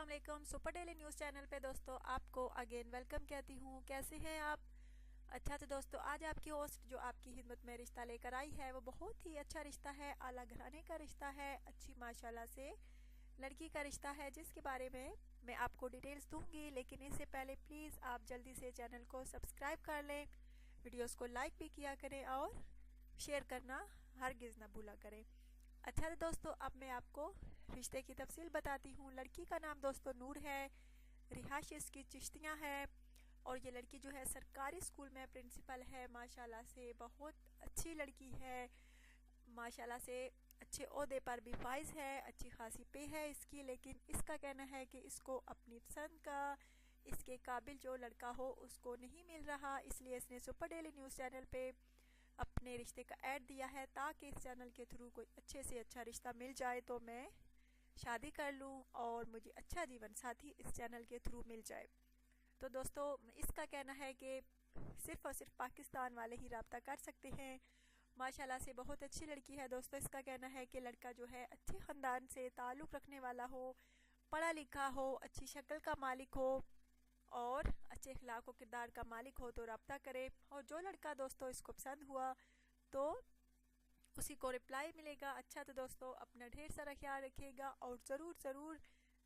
अस्सलाम वालेकुम। Super daily news channel पे दोस्तों आपको अगेन वेलकम कहती हूँ। कैसे हैं आप? अच्छा तो दोस्तों आज आपकी होस्ट जो आपकी खिदमत में रिश्ता लेकर आई है वो बहुत ही अच्छा रिश्ता है, आला घराने का रिश्ता है, अच्छी माशाल्लाह से लड़की का रिश्ता है जिसके बारे में मैं आपको डिटेल्स दूंगी। लेकिन इससे पहले प्लीज़ आप जल्दी से चैनल को सब्सक्राइब कर लें, वीडियोस को लाइक भी किया करें और शेयर करना हरगिज़ ना भूला करें। अच्छा तो दोस्तों अब मैं आपको रिश्ते की तफसील बताती हूँ। लड़की का नाम दोस्तों नूर है, रिहाइश इसकी चिश्तियाँ है और ये लड़की जो है सरकारी स्कूल में प्रिंसिपल है। माशाल्लाह से बहुत अच्छी लड़की है, माशाल्लाह से अच्छे ओहदे पर भी फाइज है, अच्छी खासी पे है इसकी। लेकिन इसका कहना है कि इसको अपनी पसंद का, इसके काबिल जो लड़का हो उसको नहीं मिल रहा, इसलिए इसने सुपर डेली न्यूज़ चैनल पे अपने रिश्ते का ऐड दिया है ताकि इस चैनल के थ्रू कोई अच्छे से अच्छा रिश्ता मिल जाए तो मैं शादी कर लूं और मुझे अच्छा जीवन साथी इस चैनल के थ्रू मिल जाए। तो दोस्तों इसका कहना है कि सिर्फ और सिर्फ पाकिस्तान वाले ही रब्ता कर सकते हैं। माशाल्लाह से बहुत अच्छी लड़की है दोस्तों। इसका कहना है कि लड़का जो है अच्छे ख़ानदान से ताल्लुक़ रखने वाला हो, पढ़ा लिखा हो, अच्छी शक्ल का मालिक हो और अच्छे अखलाक व किरदार का मालिक हो तो रब्ता करे। और जो लड़का दोस्तों इसको पसंद हुआ तो उसी को रिप्लाई मिलेगा। अच्छा तो दोस्तों अपना ढेर सारा ख्याल रखिएगा और ज़रूर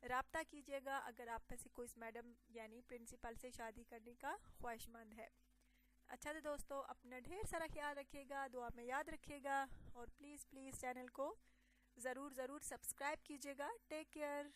रब्ता कीजिएगा अगर आप में से कोई इस मैडम यानी प्रिंसिपल से शादी करने का ख्वाहिशमंद है। अच्छा तो दोस्तों अपना ढेर सारा ख्याल रखिएगा, दुआ में याद रखिएगा और प्लीज़ चैनल को ज़रूर सब्सक्राइब कीजिएगा। Take care.